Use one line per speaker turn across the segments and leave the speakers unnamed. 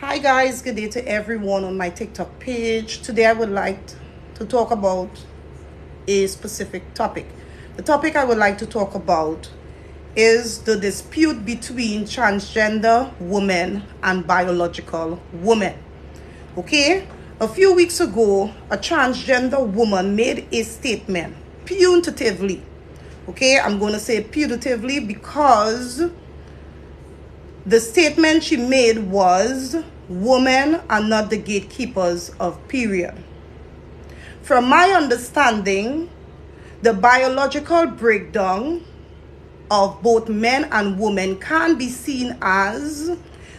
Hi guys, good day to everyone on my TikTok page. Today I would like to talk about a specific topic. The topic I would like to talk about is the dispute between transgender women and biological women. Okay? A few weeks ago, a transgender woman made a statement punitively. Okay? I'm going to say punitively because the statement she made was, women are not the gatekeepers of period. From my understanding, the biological breakdown of both men and women can be seen as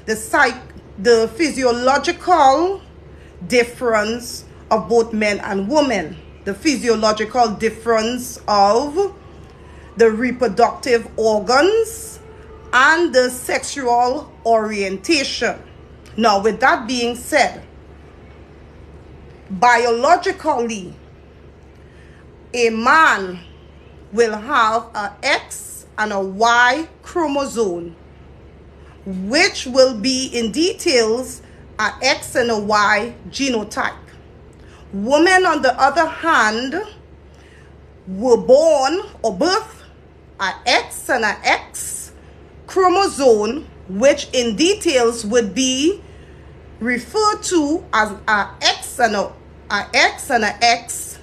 the physiological difference of both men and women, the physiological difference of the reproductive organs and the sexual orientation. Now, with that being said, biologically, a man will have an X and a Y chromosome, which will be in details an X and a Y genotype. Women, on the other hand, were born or birth an X and an X chromosome, which in details would be referred to as an X and an X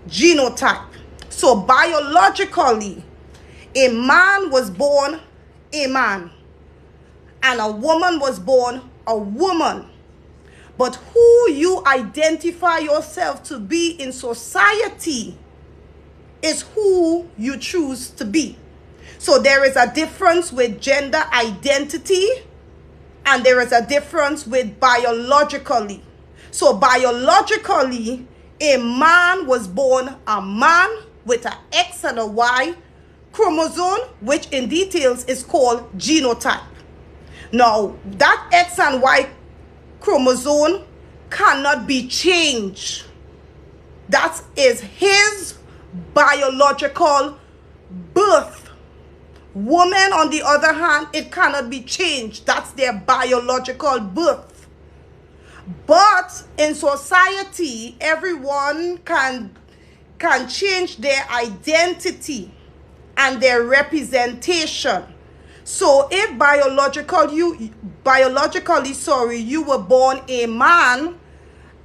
genotype. So biologically, a man was born a man and a woman was born a woman. But who you identify yourself to be in society is who you choose to be. So there is a difference with gender identity and there is a difference with biologically. So biologically, a man was born a man with an X and a Y chromosome, which in details is called genotype. Now, that X and Y chromosome cannot be changed. That is his biological birth. Women, on the other hand, it cannot be changed. That's their biological birth. But in society, everyone can change their identity and their representation. So if biologically, you were born a man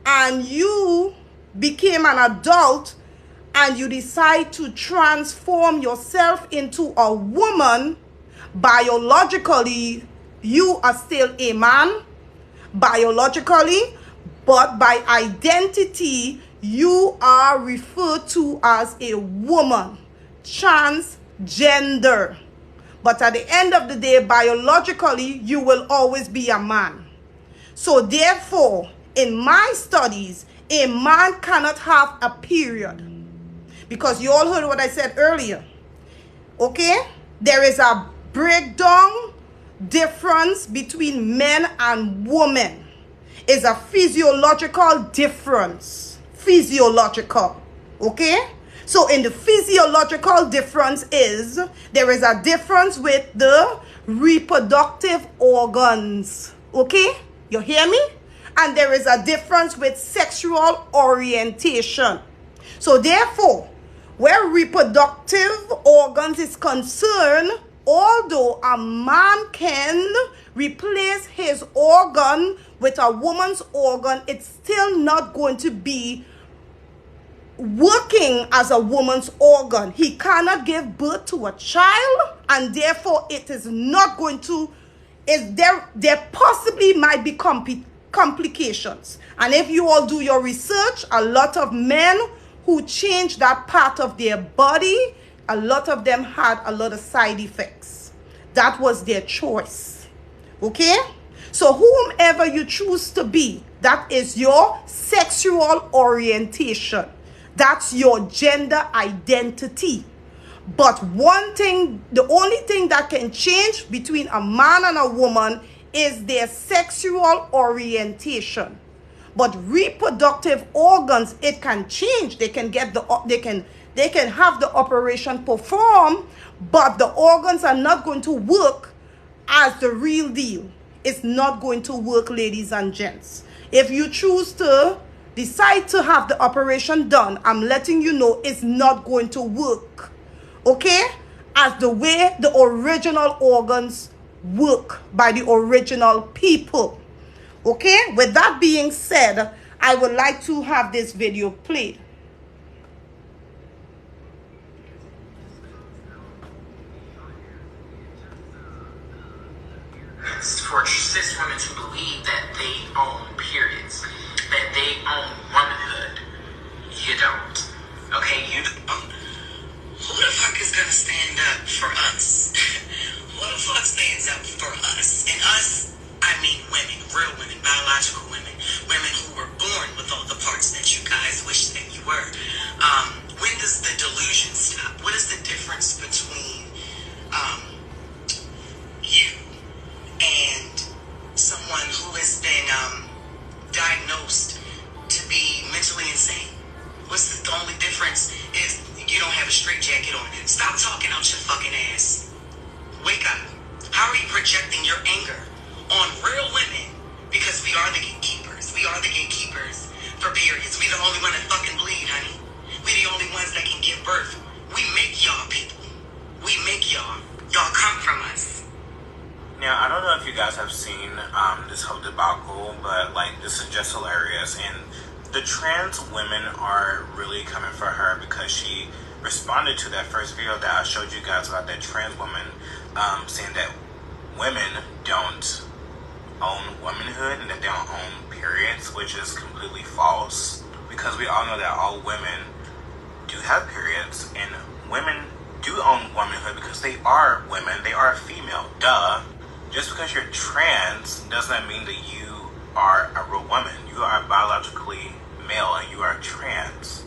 and you became an adult and you decide to transform yourself into a woman, biologically, you are still a man, biologically, but by identity, you are referred to as a woman, transgender. But at the end of the day, biologically, you will always be a man. So therefore, in my studies, a man cannot have a period. Because you all heard what I said earlier. Okay? There is a breakdown difference between men and women. It's a physiological difference. Physiological. Okay? So in the physiological difference is, there is a difference with the reproductive organs. Okay? You hear me? And there is a difference with sexual orientation. So therefore, where reproductive organs is concerned, although a man can replace his organ with a woman's organ, it's still not going to be working as a woman's organ. He cannot give birth to a child, and therefore it is not going to, there possibly might be complications. And if you all do your research, a lot of men who changed that part of their body, a lot of them had a lot of side effects. That was their choice. Okay? So whomever you choose to be, that is your sexual orientation. That's your gender identity. But one thing, the only thing that can change between a man and a woman is their sexual orientation. But reproductive organs, it can change. They can have the operation performed, but the organs are not going to work as the real deal. it's not going to work, ladies and gents. If you choose to decide to have the operation done, I'm letting you know it's not going to work, okay, as the way the original organs work by the original people. Okay, with that being said, I would like to have this video played.
For cis women to believe that they own periods, that they own womanhood, you don't. Okay, you don't. Who the fuck is gonna stand up for us? Who the fuck stands up for us? And us, I mean women, real women, biological women, women who were born with all the parts that you guys wish that you were. When does the delusion stop? What is the difference between you and someone who has been diagnosed to be mentally insane? What's the only difference is you don't have a straitjacket on. Stop talking out your fucking ass. Wake up. How are you projecting your anger on real women? Because we are the gatekeepers. We are the gatekeepers for periods. We the only one that fucking bleed, honey. We the only ones that can give birth. We make y'all people. We make y'all. Y'all come from us.
Now, I don't know if you guys have seen this whole debacle, but like this is just hilarious. And the trans women are really coming for her because she responded to that first video that I showed you guys about that trans woman saying that women don't own womanhood and that they don't own periods, which is completely false because we all know that all women do have periods and women do own womanhood because they are women, they are female, duh. Just because you're trans doesn't mean that you are a real woman. You are biologically male and you are trans.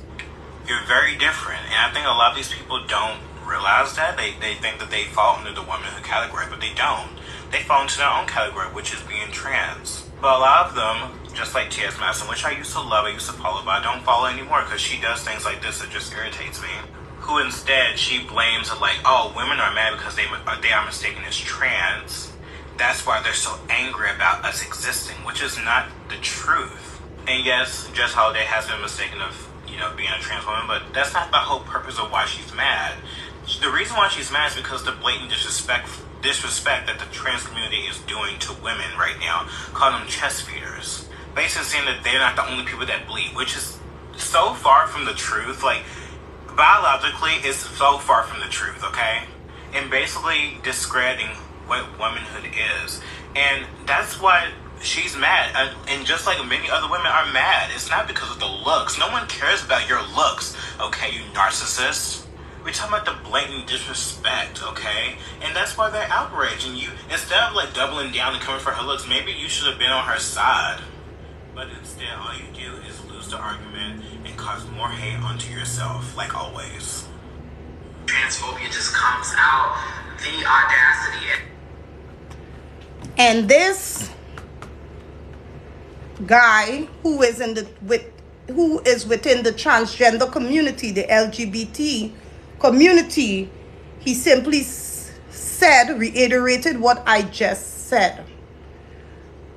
You're very different. And I think a lot of these people don't realize that. They think that they fall under the womanhood category, but they don't. They fall into their own category, which is being trans. But a lot of them, just like T.S. Madison, which I used to love, I used to follow, but I don't follow anymore because she does things like this that just irritates me. Who instead, she blames like, oh, women are mad because they are mistaken as trans. That's why they're so angry about us existing, which is not the truth. And yes, Jess Holiday has been mistaken of, being a trans woman, but that's not the whole purpose of why she's mad. The reason why she's mad is because the blatant disrespect that the trans community is doing to women right now, calling them chest feeders. Basically saying that they're not the only people that bleed, which is so far from the truth. Like, biologically, it's so far from the truth, okay? And basically discrediting what womanhood is. And that's why she's mad. And just like many other women are mad, it's not because of the looks. No one cares about your looks, okay, you narcissist. We're talking about the blatant disrespect, okay? And that's why they're outraged. And you, instead of like doubling down and coming for her looks, maybe you should have been on her side. But instead, all you do is lose the argument and cause more hate onto yourself, like always.
Transphobia just comes out. The audacity.
And this guy who is within the transgender community, the LGBT community, he simply reiterated what I just said.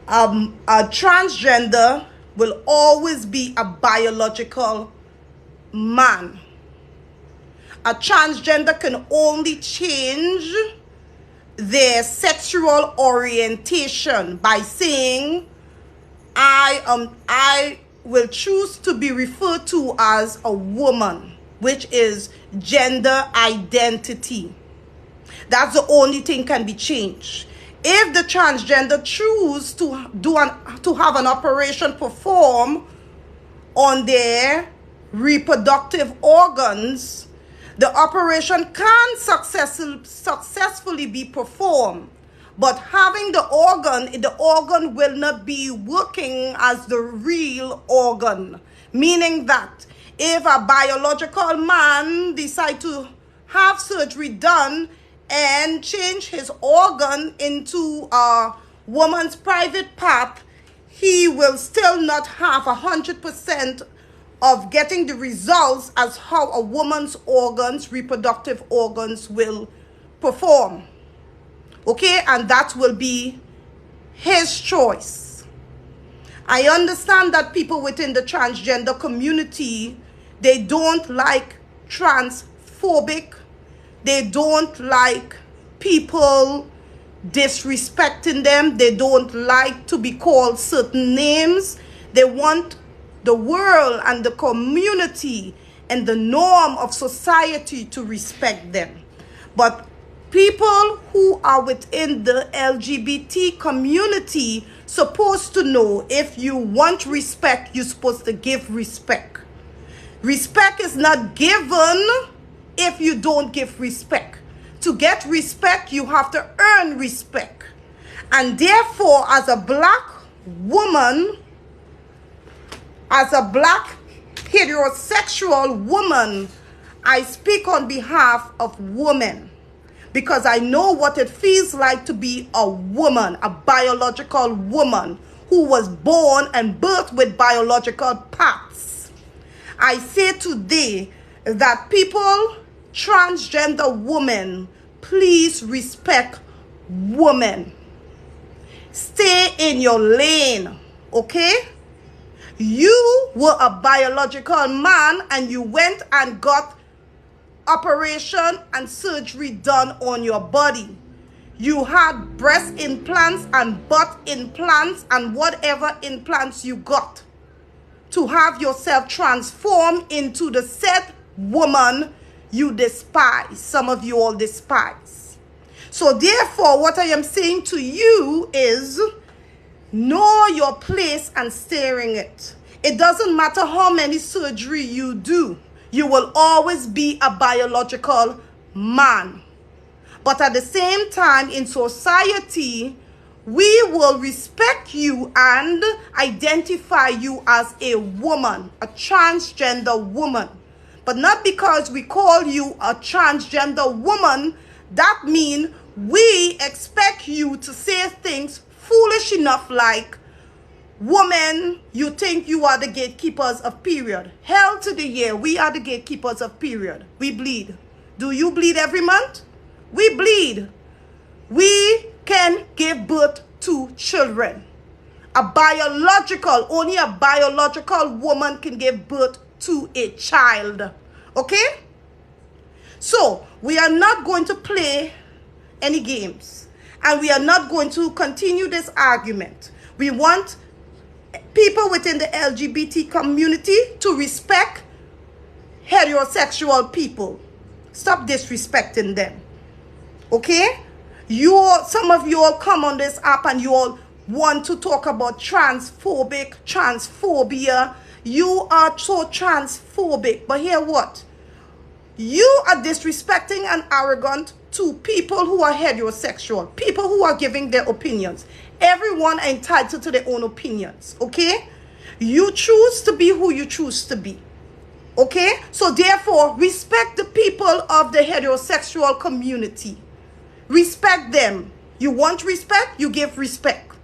A transgender will always be a biological man. A transgender can only change their sexual orientation by saying, I will choose to be referred to as a woman, which is gender identity. That's the only thing can be changed. If the transgender choose to have an operation performed on their reproductive organs, the operation can successfully be performed. But having the organ will not be working as the real organ. Meaning that if a biological man decide to have surgery done and change his organ into a woman's private part, he will still not have 100% of getting the results as how a woman's organs, reproductive organs, will perform. Okay, and that will be his choice. I understand that people within the transgender community, they don't like transphobic. They don't like people disrespecting them. They don't like to be called certain names. They want the world and the community and the norm of society to respect them. But people who are within the LGBT community supposed to know, if you want respect, you're supposed to give respect. Respect is not given if you don't give respect. To get respect, you have to earn respect. And therefore, as a black woman, as a black heterosexual woman, I speak on behalf of women, because I know what it feels like to be a woman, a biological woman who was born and birthed with biological parts. I say today that people, transgender women, please respect women. Stay in your lane, okay? You were a biological man and you went and got operation and surgery done on your body. You had breast implants and butt implants and whatever implants you got to have yourself transformed into the said woman you despise. Some of you all despise. So therefore, what I am saying to you is, know your place and stay in it. It doesn't matter how many surgery you do. You will always be a biological man. But at the same time, in society, we will respect you and identify you as a woman, a transgender woman. But not because we call you a transgender woman, that means we expect you to say things foolish enough like, woman, you think you are the gatekeepers of period. Hell to the year, we are the gatekeepers of period. We bleed. Do you bleed every month? We bleed. We can give birth to children. Only a biological woman can give birth to a child. Okay? So, we are not going to play any games. And we are not going to continue this argument. We want people within the LGBT community to respect heterosexual people. Stop disrespecting them. Okay? Some of you all come on this app and you all want to talk about transphobia. You are so transphobic. But hear what? You are disrespecting and arrogant to people who are heterosexual, people who are giving their opinions. Everyone is entitled to their own opinions, okay? You choose to be who you choose to be, okay? So therefore, respect the people of the heterosexual community. Respect them. You want respect, you give respect.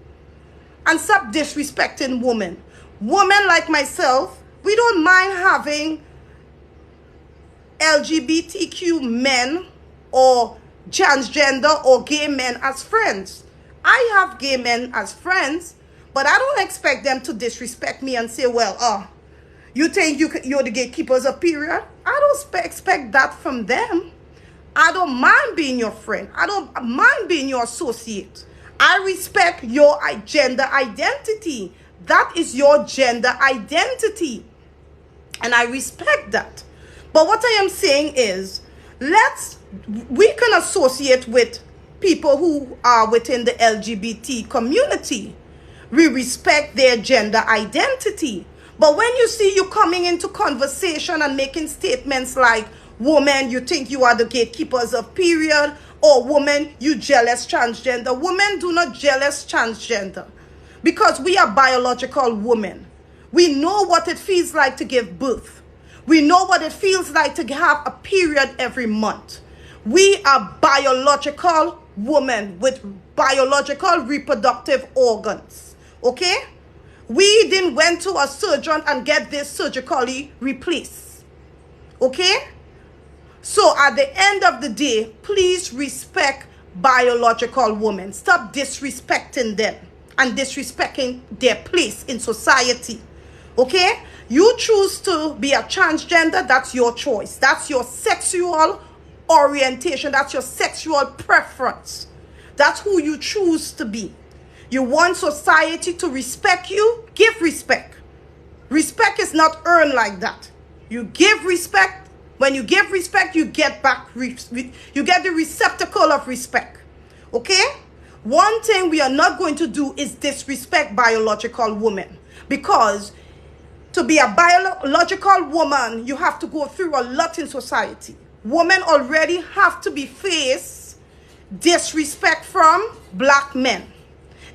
And stop disrespecting women. Women like myself, we don't mind having LGBTQ men or transgender or gay men as friends. I have gay men as friends, but I don't expect them to disrespect me and say, well, you think you're the gatekeepers of period? I don't expect that from them. I don't mind being your friend. I don't mind being your associate. I respect your gender identity. That is your gender identity. And I respect that. But what I am saying is, we can associate with people who are within the LGBT community. We respect their gender identity. But when you see you coming into conversation and making statements like, woman, you think you are the gatekeepers of period, or woman, you jealous transgender. Women do not jealous transgender because we are biological women. We know what it feels like to give birth. We know what it feels like to have a period every month. We are biological women with biological reproductive organs. Okay? We didn't went to a surgeon and get this surgically replaced. Okay? So at the end of the day, please respect biological women. Stop disrespecting them. and disrespecting their place in society. Okay? You choose to be a transgender, that's your choice. That's your sexual orientation. That's your sexual preference. That's who you choose to be. You want society to respect you? Give respect. Respect is not earned like that. You give respect. When you give respect, you get back. You get the receptacle of respect. Okay? One thing we are not going to do is disrespect biological women. Because to be a biological woman, you have to go through a lot in society. Women already have to be faced disrespect from black men.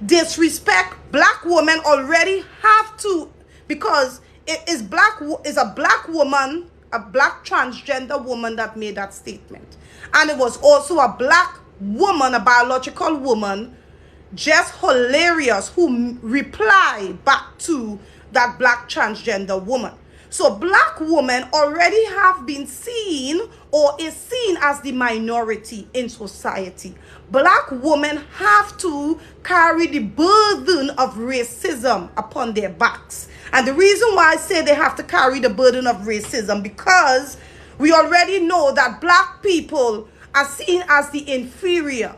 Disrespect, black women already have to, because it is a black woman, a black transgender woman that made that statement. And it was also a black woman, a biological woman, just hilarious, who replied back to that black transgender woman. So black women already have been seen or is seen as the minority in society. Black women have to carry the burden of racism upon their backs. And the reason why I say they have to carry the burden of racism, because we already know that black people are seen as the inferior,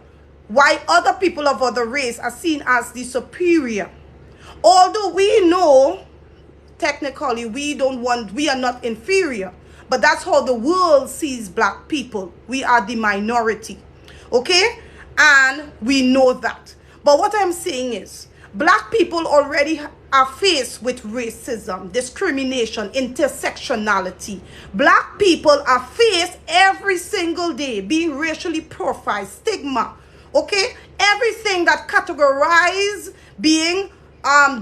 while other people of other race are seen as the superior. Although we know technically we are not inferior, but that's how the world sees black people. We are the minority. Okay? And we know that. But what I'm saying is, black people already are faced with racism, discrimination, intersectionality. Black people are faced every single day being racially profiled, stigma. Okay? Everything that categorized being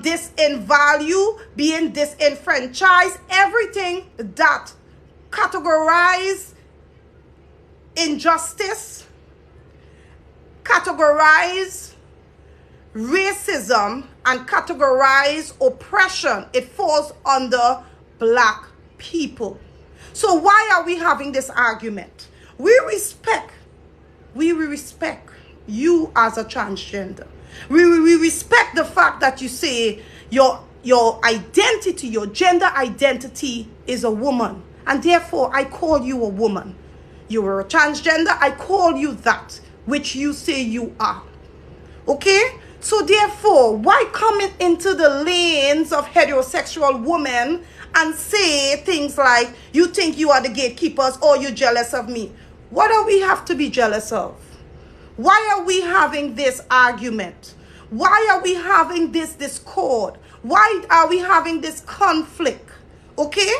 this in value, being disenfranchised, everything that categorize injustice, categorize racism, and categorize oppression, it falls under black people. So why are we having this argument? We respect you as a transgender. We respect the fact that you say your identity, your gender identity is a woman, and therefore I call you a woman. You are a transgender, I call you that which you say you are. Okay? So therefore, why come into the lanes of heterosexual women and say things like, you think you are the gatekeepers, or you're jealous of me? What do we have to be jealous of? Why are we having this argument? Why are we having this discord? Why are we having this conflict? Okay?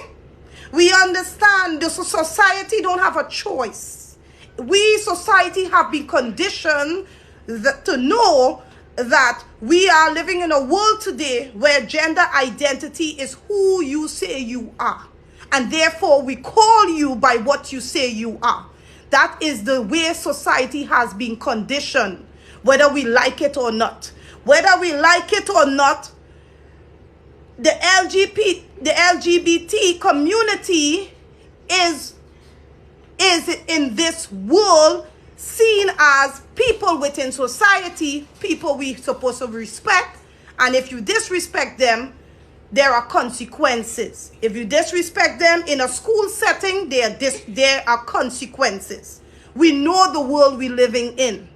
We understand the society don't have a choice. We, society, have been conditioned to know that we are living in a world today where gender identity is who you say you are. And therefore, we call you by what you say you are. That is the way society has been conditioned, whether we like it or not. Whether we like it or not, the LGBT community is in this world seen as people within society, people we supposed to respect. And if you disrespect them, there are consequences. If you disrespect them in a school setting, there are consequences. We know the world we're living in.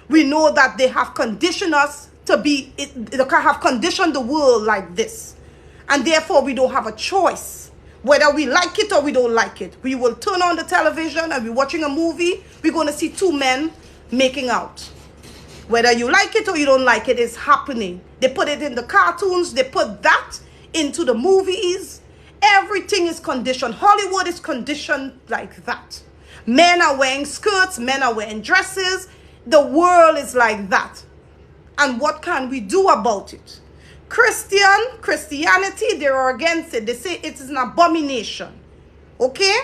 We know that they have conditioned us to be, they have conditioned the world like this. And therefore, we don't have a choice. Whether we like it or we don't like it. We will turn on the television and we're watching a movie, we're going to see two men making out. Whether you like it or you don't like it, it's happening. They put it in the cartoons, they put that into the movies. Everything is conditioned. Hollywood is conditioned like that. Men are wearing skirts, men are wearing dresses. The world is like that. And what can we do about it? Christianity, they are against it. They say it is an abomination. Okay?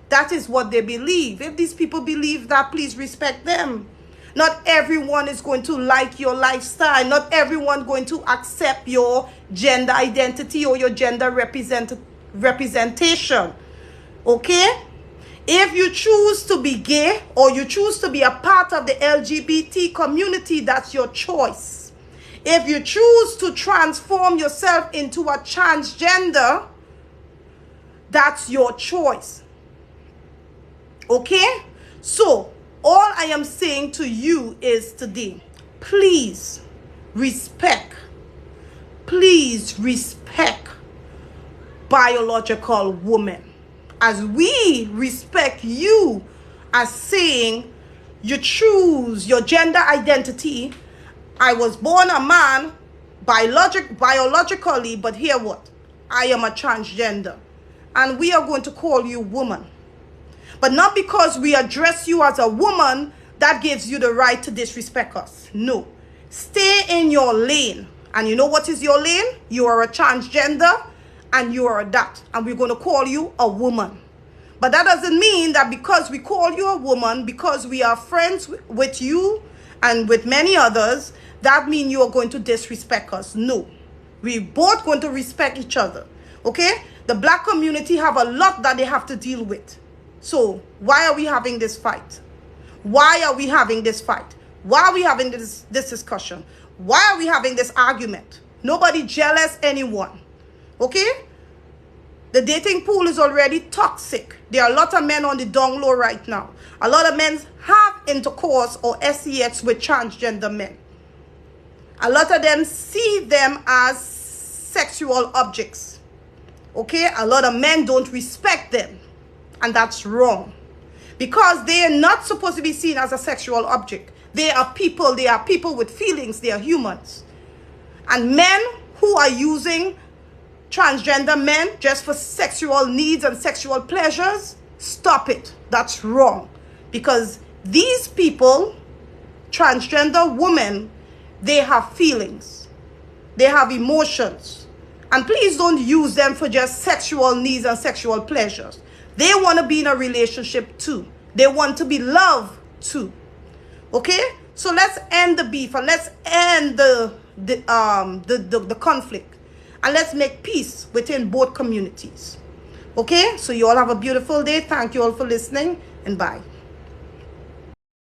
That is what they believe. If these people believe that, please respect them. Not everyone is going to like your lifestyle. Not everyone going to accept your gender identity or your gender representation. Okay? If you choose to be gay or you choose to be a part of the LGBT community, that's your choice. If you choose to transform yourself into a transgender, that's your choice. Okay? So, all I am saying to you is today, please respect biological women. As we respect you as saying you choose your gender identity. I was born a man biologically, but hear what? I am a transgender. And we are going to call you woman. But not because we address you as a woman, that gives you the right to disrespect us. No. Stay in your lane. And you know what is your lane? You are a transgender and you are that. And we're going to call you a woman. But that doesn't mean that because we call you a woman, because we are friends with you and with many others, that means you are going to disrespect us. No. We're both going to respect each other. Okay? The black community have a lot that they have to deal with. So, why are we having this fight? Why are we having this fight? Why are we having this discussion? Why are we having this argument? Nobody jealous anyone. Okay? The dating pool is already toxic. There are a lot of men on the down low right now. A lot of men have intercourse or sex with transgender men. A lot of them see them as sexual objects. Okay? A lot of men don't respect them. And that's wrong. Because they are not supposed to be seen as a sexual object. They are people. They are people with feelings. They are humans. And men who are using transgender men just for sexual needs and sexual pleasures, stop it. That's wrong. Because these people, transgender women, they have feelings. They have emotions. And please don't use them for just sexual needs and sexual pleasures. They want to be in a relationship too. They want to be loved too. Okay? So let's end the beef and let's end the conflict. And let's make peace within both communities. Okay? So you all have a beautiful day. Thank you all for listening and bye.